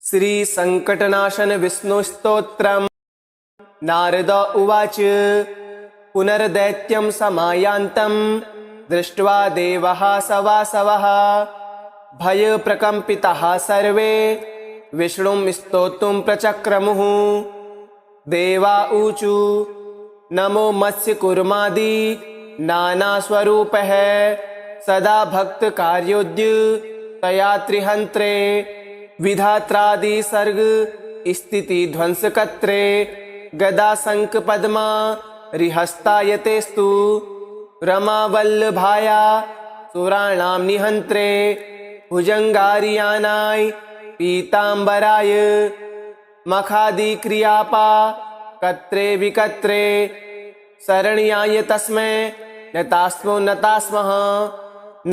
श्रीसङ्कटनाशन विष्णुस्तोत्रम्। नारद उवाच पुनर्दैत्यं समायान्तं दृष्ट्वा देवाः सवासवः भयप्रकम्पिताः सर्वे विष्णुं स्तोतुं प्रचक्रमुः। देवा ऊचु नमो मत्स्यकूर्मादि नानास्वरूपः सदा भक्तकार्योद्युक्तया त्रिहन्त्रे विधात्रादि सर्ग स्थिति ध्वंसकर्त्रे गदा शंख पद्मा रिहस्तायतेस्तु रमावल्लभाया सुराणां निहन्त्रे भुजङ्गारियानाय पीताम्बराय मखादिक्रियापा कत्रे विकत्रे शरण्याय तस्मै नतास्मो नतास्मः।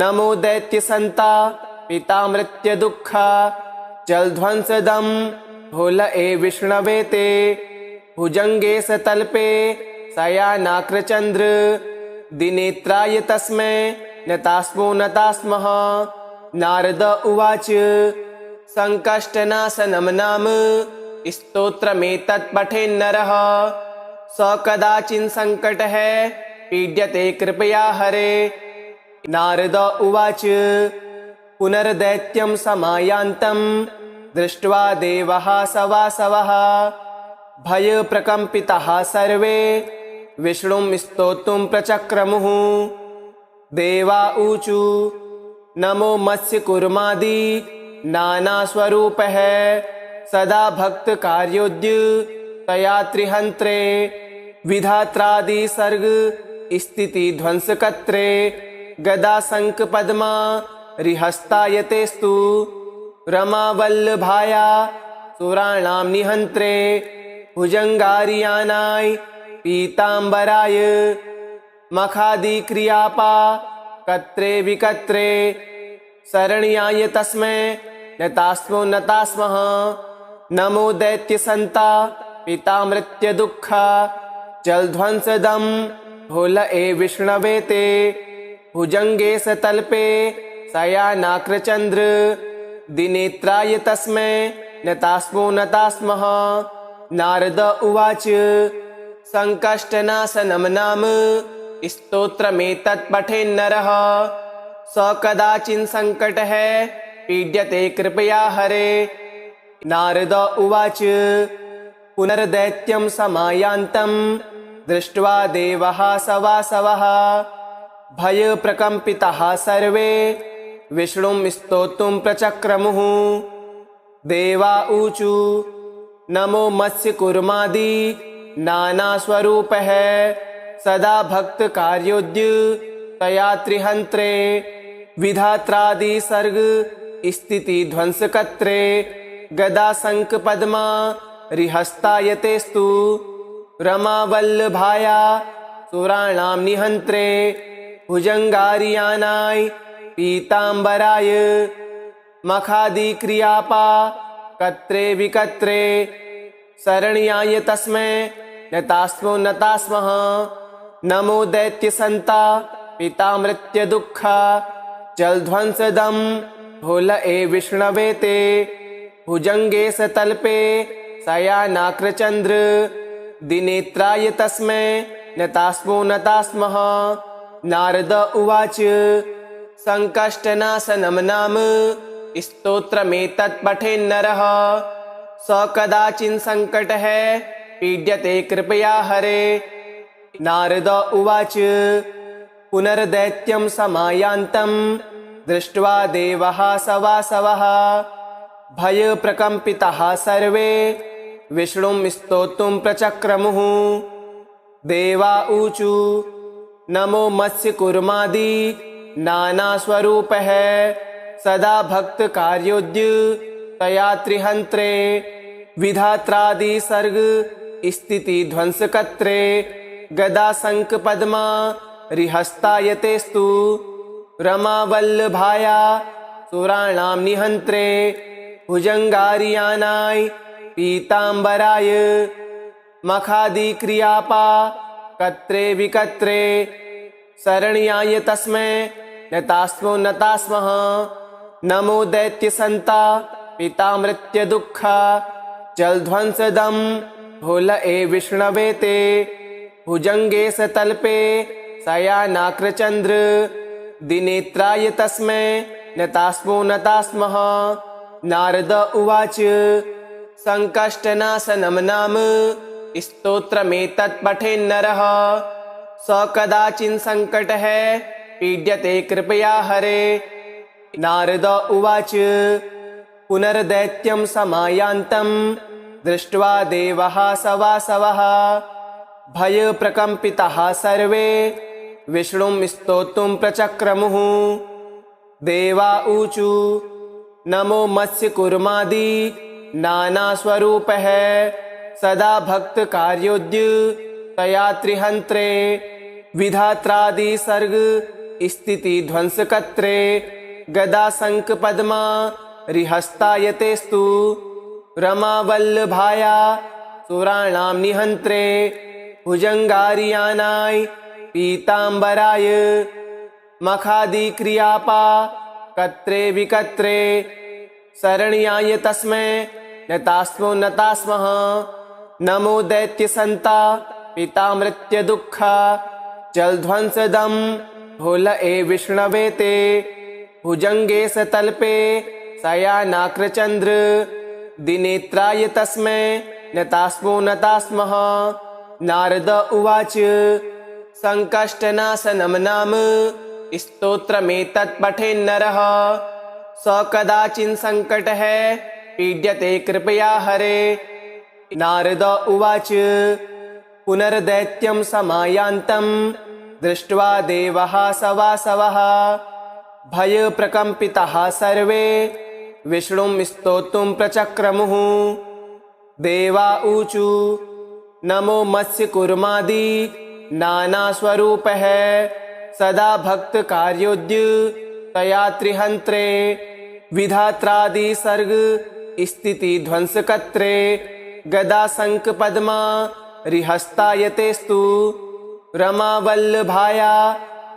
नमो दैत्यसन्ता पितामृत्यदुःखा जलध्वंसदं भोल विष्णवे ते भुजंगे सतल्पे शयानाक्रचन्द्र दिनेत्राय तस्मै नतास्मो नतास्मः। नारद उवाच संकष्टनाशनं नाम स्तोत्रमेतत् पठेन्नरः स कदाचिन् संकटः पीड्यते कृपया हरे। नारद उवाच पुनर्दैत्यं समायान्तं दृष्ट्वा देवाः सवासवः भयप्रकम्पिताः सर्वे विष्णुं स्तोतुं प्रचक्रमुः। देवा ऊचु नमो मत्स्यकूर्मादि नानास्वरूपः सदा भक्तकार्योद्युक्तया त्रिहन्त्रे विधात्रादि सर्ग स्थिति ध्वंसकर्त्रे गदा शंख पद्मा रिहस्तायतेस्तु रमावल्लभाया सुराणां निहन्त्रे भुजङ्गारियानाय पीताम्बराय मखादिक्रियापा कत्रे विकत्रे शरण्याय तस्मै नतास्मो नतास्मः। नमो दैत्यसन्ता पितामृत्यदुःखा जलध्वंसदं भोल विष्णवे ते भुजंगे सतल्पे शयानाक्रचन्द्र दिनेत्राय तस्मै नतास्मो नतास्मः। नारद उवाच संकष्टनाशनं नाम स्तोत्रमेतत् पठेन्नरः स कदाचिन् संकटः पीड्यते कृपया हरे। नारद उवाच पुनर्दैत्यं समायान्तं दृष्ट्वा देवाः सवासवः भयप्रकम्पिताः सर्वे विष्णुं स्तोतुं प्रचक्रमुः। देवा ऊचु नमो मत्स्यकूर्मादि नानास्वरूपः सदा भक्तकार्योद्युक्तया त्रिहन्त्रे विधात्रादि सर्ग स्थिति ध्वंसकर्त्रे गदा शंख पद्मा रिहस्तायतेस्तु रमावल्लभाया सुराणां निहन्त्रे भुजङ्गारियानाय पीताम्बराय मखादिक्रियापा कत्रे विकत्रे शरण्याय तस्मै नतास्मो नतास्मः। नमो दैत्यसन्ता पितामृत्यदुःखा जलध्वंसदं भोल विष्णवे ते भुजंगे सतल्पे शयानाक्रचन्द्र दिनेत्राय तस्मै नतास्मो नतास्मः। नारद उवाच संकष्टनाशनं नाम स्तोत्रमेतत् पठेन्नरः स कदाचिन् संकटः पीड्यते कृपया हरे। नारद उवाच पुनर्दैत्यं समायान्तं दृष्ट्वा देवाः सवासवः भयप्रकम्पिताः सर्वे विष्णुं स्तोतुं प्रचक्रमुः। देवा ऊचु नमो मत्स्यकूर्मादि नानास्वरूपः सदा भक्तकार्योद्युक्तया त्रिहन्त्रे विधात्रादि सर्ग स्थिति ध्वंसकर्त्रे गदा शंख पद्मा रिहस्तायतेस्तु रमावल्लभाया सुराणां निहन्त्रे भुजङ्गारियानाय पीताम्बराय मखादिक्रियापा कत्रे विकत्रे शरण्याय तस्मै नतास्मो नतास्मः। नमो दैत्यसन्ता पितामृत्युदुःखा जलध्वंसदं भूलए विष्णवे ते भुजंगे सतल्पे शयानाक्रचंद्र दिनेत्राय तस्मै नतास्मो नतास्मः। नारद उवाच संकष्टनाशनं नाम स्तोत्रमेतत् पठेन्नरः स कदाचिन् संकटः पीड्यते कृपया हरे। नारद उवाच पुनर्दैत्यं समायान्तं दृष्ट्वा देवाः सवासवः भयप्रकम्पिताः सर्वे विष्णुं स्तोतुं प्रचक्रमुः। देवा ऊचु नमो मत्स्यकूर्मादि नानास्वरूपः सदा भक्तकार्योद्य तया त्रिहन्त्रे विधात्रादि सर्ग स्थिति ध्वंसकर्त्रे गदा शंख पद्मा रिहस्तायतेस्तु रमावल्लभाया सुराणां निहन्त्रे भुजंगारियानाय पीतांबराय मखादिक्रियापा कत्रे विकत्रे शरण्याय तस्मै नतास्मो नतास्मः। नमो दैत्यसन्ता पितामृत्युदुःखा जलध्वंसदं भूलए विष्णवे ते भुजंगे सतल्पे शयानाक्रचंद्र दिनेत्राय तस्मै नतास्मो नतास्मः। नारद उवाच संकष्टनाशनं नाम स्तोत्रमेतत् पठेन्नरः स कदाचिन् संकटः पीड्यते कृपया हरे। नारद उवाच पुनर्दैत्यं समायान्तं दृष्ट्वा देवाः सवासवः भयप्रकम्पिताः सर्वे विष्णुं स्तोतुं प्रचक्रमुः। देवा ऊचु नमो मत्स्यकूर्मादि नानास्वरूपः सदा भक्तकार्योद्य तया त्रिहन्त्रे विधात्रादि सर्ग स्थिति ध्वंसकर्त्रे गदा शंख पद्मा रिहस्तायतेस्तु रमावल्लभाया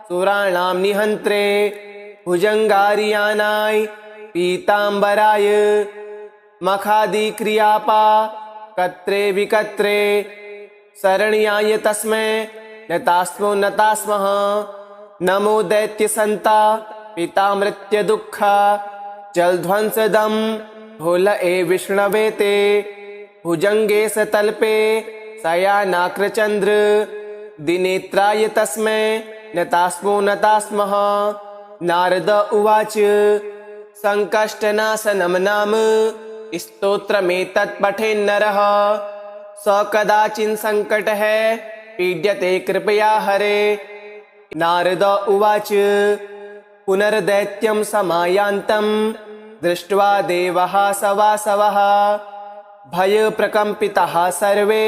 सुराणां निहन्त्रे भुजंगारियानाय पीतांबराय मखादिक्रियापा कत्रे विकत्रे शरण्याय तस्मै नतास्मो नतास्मः। नमो दैत्यसन्ता पितामृत्युदुःखा जलध्वंसदं भूलए विष्णवे ते भुजंगे सतल्पे शयानाक्रचंद्र दिनेत्राय तस्मै नतास्मो नतास्मः। नारद उवाच संकष्टनाशनं नाम स्तोत्रमेतत् पठेन्नरः स कदाचिन् संकटः पीड्यते कृपया हरे। नारद उवाच पुनर्दैत्यं समायान्तं दृष्ट्वा देवाः सवासवः भयप्रकम्पिताः सर्वे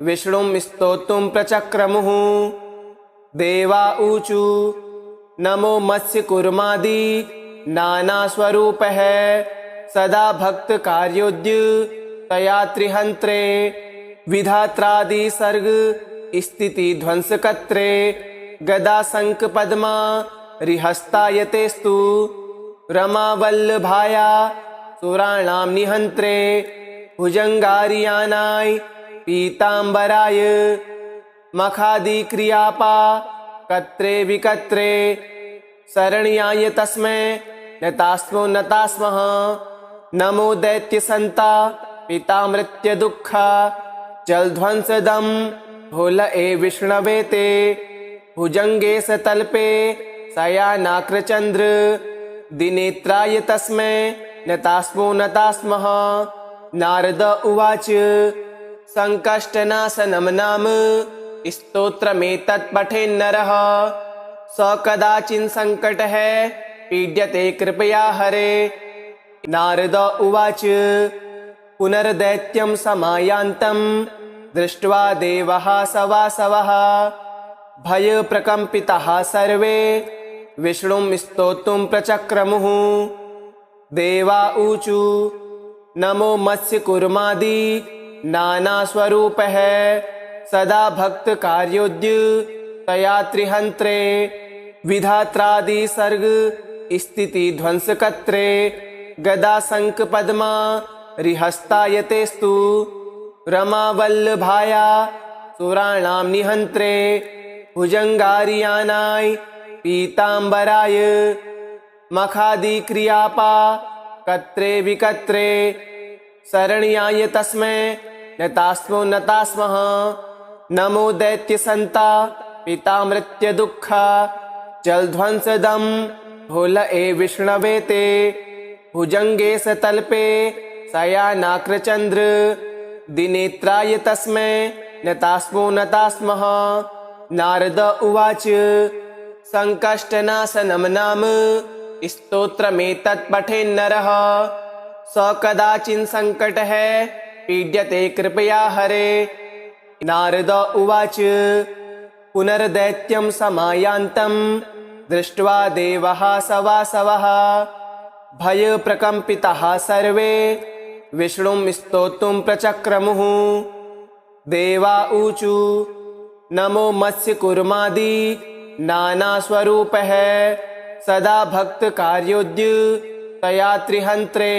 विष्णुं स्तोतुं प्रचक्रमुः। देवा ऊचु नमो मत्स्यकूर्मादि नानास्वरूपः सदा भक्तकार्योद्य तया त्रिहन्त्रे विधात्रादि सर्ग स्थिति ध्वंसकर्त्रे गदा शंख पद्मा रिहस्तायतेस्तु रमावल्लभाया सुराणां निहन्त्रे भुजंगारियानाय पीतांबराय मखादिक्रियापा कत्रे विकत्रे शरण्याय तस्मै नतास्मो नतास्मः। नमो दैत्यसन्ता पितामृत्युदुःखा जलध्वंसदं भूलए विष्णवे ते भुजंगे सतल्पे शयानाक्रचंद्र दिनेत्राय तस्मै नतास्मो नतास्मः। नारद उवाच संकष्टनाशनं नाम स्तोत्रमेतत् पठेन्नरः स कदाचिन् संकटः पीड्यते कृपया हरे। नारद उवाच पुनर्दैत्यं समायान्तं दृष्ट्वा देवाः सवासवः भयप्रकम्पिताः सर्वे विष्णुं स्तोतुं प्रचक्रमुः। देवा ऊचु नमो मत्स्यकूर्मादि नानास्वरूपः सदा भक्तकार्योद्य तया त्रिहन्त्रे विधात्रादि सर्ग स्थिति ध्वंसकर्त्रे गदा शंख पद्मा रिहस्तायतेस्तु रमावल्लभाया सुराणां निहन्त्रे भुजङ्गारियानाय पीताम्बराय मखादिक्रियापा कत्रे विकत्रे शरण्याय तस्मै नतास्मो नतास्मः नमो दैत्यसन्ता पितामृत्य दुःखा जलध्वंसदं भोल ए विष्णवे ते भुजंगे सतल्पे शयानाक्रचन्द्र दिनेत्राय तस्मै नतास्मो नतास्मः नारद उवाच संकष्टनाशनं नाम स्तोत्रमेतत् पठेन्नरः स कदाचिन् संकटः पीड्यते कृपया हरे। नारद उवाच पुनर्दैत्यं समायान्तं दृष्ट्वा देवः सवासवः भयप्रकम्पिताः सर्वे विष्णुं स्तोतुं प्रचक्रमुः। देवा ऊचु नमो मत्स्यकूर्मादि नानास्वरूपः सदा भक्तकार्योद्य तया त्रिहन्त्रे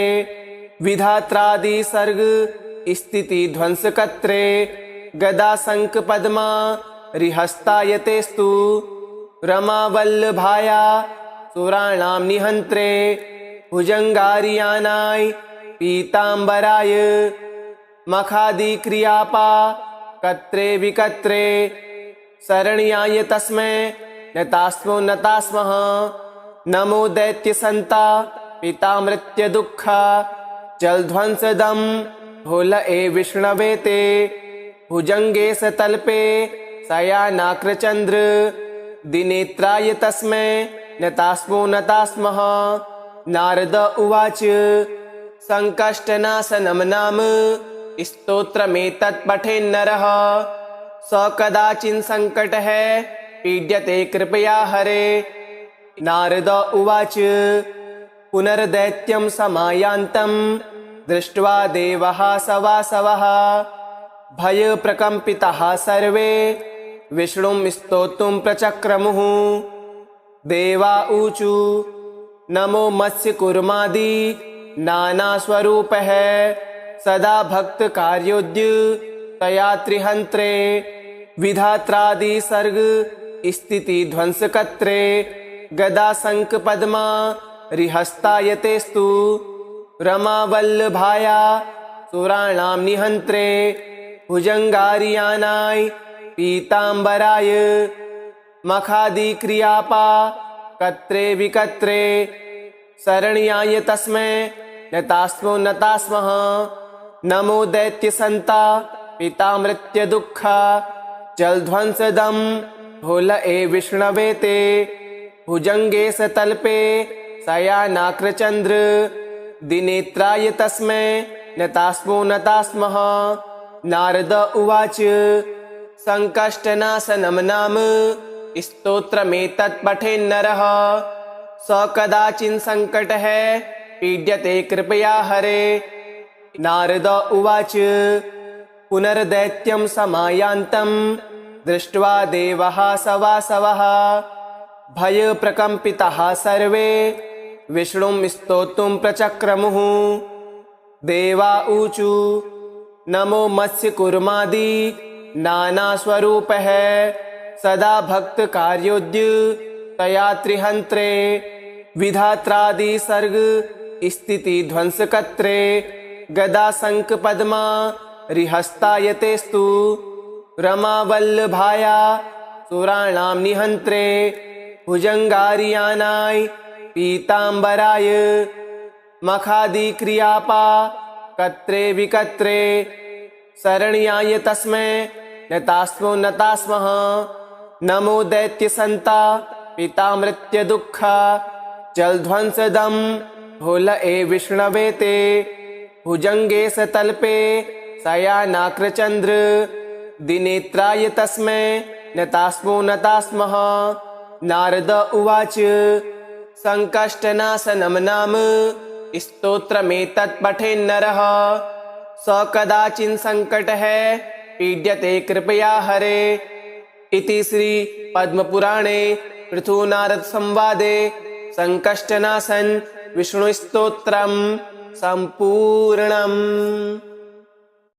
विधात्रादि सर्ग स्थिति ध्वंसकर्त्रे गदा शंख पद्मा रिहस्तायतेस्तु रमावल्लभाया सुराणां निहन्त्रे भुजङ्गारियानाय पीताम्बराय मखादिक्रियापा कत्रे विकत्रे शरण्याय तस्मै नतास्मो नतास्मः नमो दैत्यसन्ता पितामृत्य दुःखा जलध्वंसदं भोल ए विष्णवे ते भुजंगे सतल्पे शयानाक्रचन्द्र दिनेत्राय तस्मै नतास्मो नतास्मः। नारद उवाच संकष्टनाशनं नाम स्तोत्रमेतत् पठेन्नरः स कदाचिन् संकटः पीड्यते कृपया हरे। नारद उवाच पुनर्दैत्यं समायान्तं दृष्ट्वा देवः सवासवः भयप्रकम्पिताः सर्वे विष्णुं स्तोतुं प्रचक्रमुः। देवा ऊचु नमो मत्स्यकूर्मादि नानास्वरूपः सदा भक्तकार्योद्य तया त्रिहन्त्रे विधात्रादि सर्ग स्थिति ध्वंसकर्त्रे गदा शंख पद्मा रिहस्तायतेस्तु रमावल्लभाया सुराणां निहन्त्रे भुजङ्गारियानाय पीताम्बराय मखादिक्रियापा कत्रे विकत्रे शरण्याय तस्मै नतास्मो नतास्मः नमो दैत्यसन्ता पितामृत्य दुःखा जलध्वंसदं भोल ए विष्णवे ते भुजंगे सतल्पे शयानाक्रचन्द्र दिनेत्राय तस्मै नतास्मो नतास्मः। नारद उवाच संकष्टनाशनं नाम स्तोत्रमेतत् पठेन्नरः स कदाचिन् संकटः पीड्यते कृपया हरे। नारद उवाच पुनर्दैत्यं समायान्तं दृष्ट्वा देवः सवासवः भयप्रकम्पिताः सर्वे विष्णुं स्तोतुं प्रचक्रमुः। देवा ऊचु नमो मत्स्यकूर्मादि नानास्वरूपः सदा भक्तकार्योद्य तया त्रिहन्त्रे विधात्रादि सर्ग स्थिति ध्वंसकर्त्रे गदा शंख पद्मा रिहस्तायतेस्तु रमावल्लभाया सुराणां निहन्त्रे भुजङ्गारियानाय पीताम्बराय मखादिक्रियापा कत्रे विकत्रे शरण्याय तस्मै नतास्मो नतास्मः नमो दैत्यसन्ता पितामृत्य दुःखा जलध्वंसदं भोल ए विष्णवे ते भुजंगे सतल्पे शयानाक्रचन्द्र दिनेत्राय तस्मै नतास्मो नतास्मः। नारद उवाच संकष्टनाशनं नाम स्तोत्रमेतत् पठेन्नरः स कदाचिन् संकटः पीड्यते कृपया हरे। इति श्री पद्मपुराणे पृथु नारद संवादे संकष्टनाशन विष्णुस्तोत्रं सम्पूर्णम्।